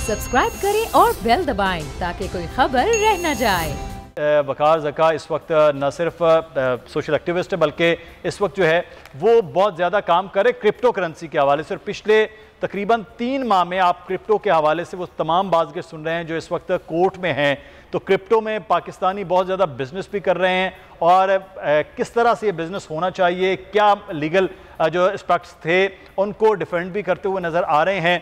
Subscribe करें और bell दबाएं ताकि कोई खबर रह न जाए। वकार ज़का इस वक्त न सिर्फ सोशल एक्टिविस्ट है बल्कि इस वक्त जो है वो बहुत ज़्यादा काम करे क्रिप्टो करेंसी के हवाले से, और पिछले तकरीबन 3 माह में आप क्रिप्टो के हवाले से वो तमाम बाज़ सुन रहे हैं जो इस वक्त कोर्ट में हैं। तो क्रिप्टो में पाकिस्तानी बहुत ज़्यादा बिजनेस भी कर रहे हैं, और किस तरह से ये बिज़नेस होना चाहिए, क्या लीगल जो एस्पेक्ट्स थे उनको डिफेंड भी करते हुए नज़र आ रहे हैं।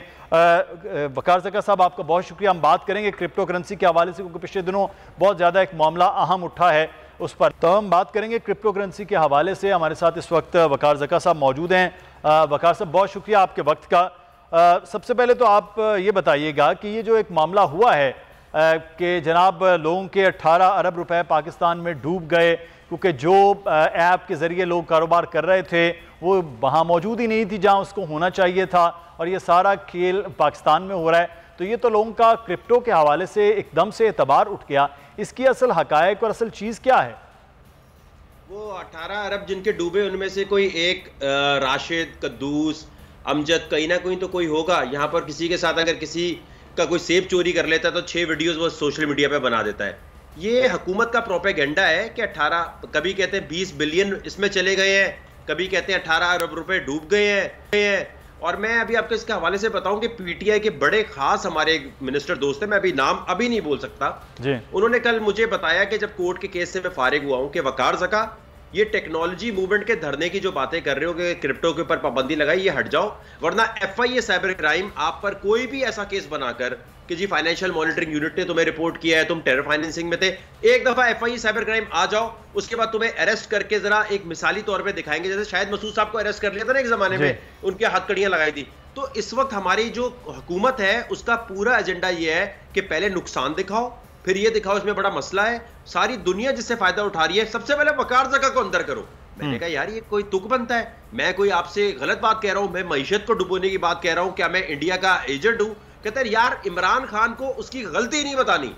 वकार ज़का साहब, आपका बहुत शुक्रिया। हम बात करेंगे क्रिप्टो करेंसी के हवाले से क्योंकि पिछले दिनों बहुत ज़्यादा एक मामला अहम उठा है उस पर, तो हम बात करेंगे क्रिप्टो करेंसी के हवाले से। हमारे साथ इस वक्त वकार ज़का साहब मौजूद हैं। वकार साहब, बहुत शुक्रिया आपके वक्त का। सबसे पहले तो आप ये बताइएगा कि ये जो एक मामला हुआ है कि जनाब लोगों के 18 अरब रुपए पाकिस्तान में डूब गए क्योंकि जो ऐप के ज़रिए लोग कारोबार कर रहे थे वो वहाँ मौजूद ही नहीं थी जहाँ उसको होना चाहिए था, और ये सारा खेल पाकिस्तान में हो रहा है। तो ये तो लोगों का क्रिप्टो के हवाले से एकदम से एतबार उठ गया। इसकी असल हकायक और असल चीज़ क्या है? वो 18 अरब जिनके डूबे उनमें से कोई एक राशिद, कद्दूस, अमजद, कहीं ना कहीं तो कोई होगा। यहाँ पर किसी के साथ अगर किसी का कोई सेब चोरी कर लेता है तो 6 वीडियोस वो सोशल मीडिया पे बना देता है। ये हुकूमत का प्रोपेगेंडा है कि 18, कभी कहते हैं 20 बिलियन इसमें चले गए हैं, कभी कहते हैं 18 अरब रुपए डूब गए हैं। और मैं अभी आपको इसके हवाले से बताऊं कि पीटीआई के बड़े खास हमारे मिनिस्टर दोस्त हैं, मैं अभी नाम अभी नहीं बोल सकता जी। उन्होंने कल मुझे बताया कि जब कोर्ट के केस से मैं फारिग हुआ हूं कि वकार ज़का, ये टेक्नोलॉजी मूवमेंट के धरने की जो बातें कर रहे हो कि क्रिप्टो के ऊपर पाबंदी लगाई, ये हट जाओ, वरना एफआईए साइबर क्राइम आप पर कोई भी ऐसा केस बनाकर कि जी फाइनेंशियल मॉनिटरिंग यूनिट ने तुम्हें रिपोर्ट किया है, तुम टेरर फाइनेंसिंग में थे, एक दफा एफआईए साइबर क्राइम आ जाओ, उसके बाद तुम्हें अरेस्ट करके जरा एक मिसाली तौर पे दिखाएंगे, जैसे शायद मसूद साहब को अरेस्ट कर लिया था ना एक जमाने में, उनके हथकड़ियां लगाई थी। तो इस वक्त हमारी जो हुकूमत है उसका पूरा एजेंडा ये है कि पहले नुकसान दिखाओ, फिर ये दिखाओ इसमें बड़ा मसला है, सारी दुनिया जिससे फायदा उठा रही है, सबसे पहले वकार ज़का को अंदर करो। मैंने कहा यार ये कोई तुक बनता है, मैं कोई आपसे गलत बात कह रहा हूं, मैं मईशत को डुबोने की बात कह रहा हूं, क्या मैं इंडिया का एजेंट हूं? कहते हैं यार इमरान खान को उसकी गलती नहीं बतानी,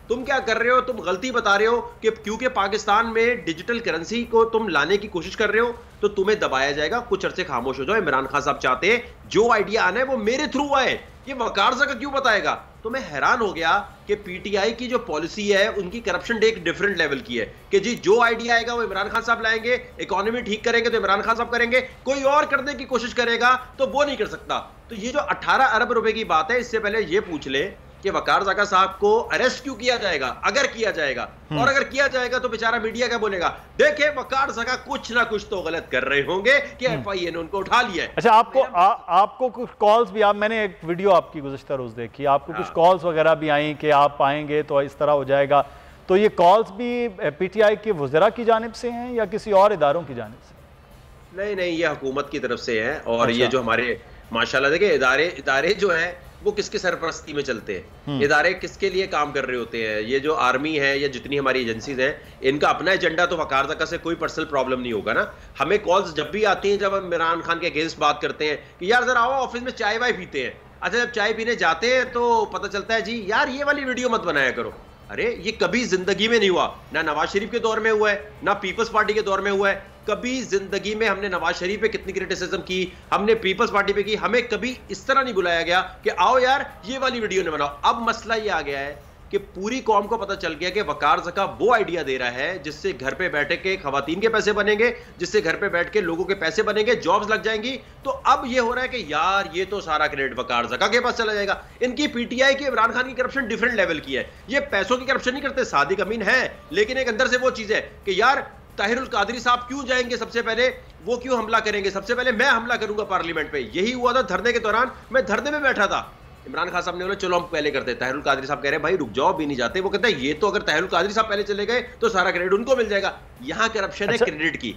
तुम क्या कर रहे हो, तुम गलती बता रहे हो कि क्योंकि पाकिस्तान में डिजिटल करेंसी को तुम लाने की कोशिश कर रहे हो तो तुम्हें दबाया जाएगा, कुछ अरसे खामोश हो जाओ। इमरान खान साहब चाहते हैं जो आइडिया आना है वो मेरे थ्रू आए, ये वकार ज़का क्यों बताएगा? तो मैं हैरान हो गया कि पीटीआई की जो पॉलिसी है उनकी करप्शन एक डिफरेंट लेवल की है कि जी जो आइडिया आएगा वो इमरान खान साहब लाएंगे, इकोनॉमी ठीक करेंगे तो इमरान खान साहब करेंगे, कोई और करने की कोशिश करेगा तो वो नहीं कर सकता। तो ये जो 18 अरब रुपए की बात है, इससे पहले ये पूछ ले कि वकार ज़का साहब को अरेस्ट क्यों किया जाएगा, अगर किया जाएगा, और अगर किया जाएगा तो बेचारा मीडिया क्या बोलेगा, देखे वकार ज़का कुछ ना कुछ तो गलत कर रहे होंगे कि एफआईए ने उनको उठा लिया है। अच्छा, आपको कुछ कॉल्स भी, मैंने एक वीडियो आपकी गुज़श्ता रोज देखी, आपको कुछ कॉल्स वगैरह भी आई कि आप आएंगे तो इस तरह हो जाएगा, तो ये कॉल्स भी पीटीआई के वज़रा की जानिब से हैं या किसी और इदारों की जानिब से? नहीं, ये हुकूमत की तरफ से है। और ये जो हमारे माशाल्लाह देखिए इदारे जो है वो किसके सरपरस्ती में चलते हैं, इदारे किसके लिए काम कर रहे होते हैं, ये जो आर्मी है या जितनी हमारी एजेंसीज हैं, इनका अपना एजेंडा तो वकार ज़का से कोई पर्सनल प्रॉब्लम नहीं होगा ना। हमें कॉल्स जब भी आती हैं जब हम इमरान खान के अगेंस्ट बात करते हैं कि यार जरा आओ ऑफिस में चाय वाय पीते हैं, अच्छा जब चाय पीने जाते हैं तो पता चलता है जी यार ये वाली वीडियो मत बनाया करो। अरे ये कभी जिंदगी में नहीं हुआ, ना नवाज शरीफ के दौर में हुआ है, ना पीपल्स पार्टी के दौर में हुआ है। कभी जिंदगी में हमने नवाज शरीफ पे कितनी क्रिटिसिज्म की, हमने पीपल्स पार्टी पे की, हमें कभी इस तरह नहीं बुलाया गया कि आओ यार ये वाली वीडियो नहीं बनाओ। अब मसला ये आ गया है कि पूरी कौम को पता चल गया कि वकार ज़का वो आइडिया दे रहा है जिससे घर पे बैठे के खवातीन के पैसे बनेंगे, जिससे घर पे बैठ के लोगों के पैसे बनेंगे, जॉब्स लग जाएंगी। तो अब ये हो रहा है कि यार ये तो सारा क्रेडिट वकार ज़का के पास चला जाएगा। इनकी पीटीआई की इमरान खान की करप्शन डिफरेंट लेवल की है, ये पैसों की करप्शन नहीं करते, सादिक अमीन है, लेकिन एक अंदर से वो चीज है कि यार ताहिरुल कादरी साहब क्यों जाएंगे सबसे पहले, वो क्यों हमला करेंगे, सबसे पहले मैं हमला करूंगा पार्लियामेंट पे। यही हुआ था धरने के दौरान, मैं धरने में बैठा था, इमरान खान साहब ने बोला चलो हम पहले करते हैं, ताहिरुल कादरी साहब कह रहे हैं भाई रुक जाओ, भी नहीं जाते। वो कहते हैं ये तो अगर ताहिरुल कादरी साहब पहले चले गए तो सारा क्रेडिट उनको मिल जाएगा। यहाँ करप्शन है क्रेडिट की।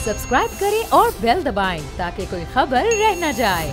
सब्सक्राइब करें और बेल दबाएं ताकि कोई खबर रह न जाए।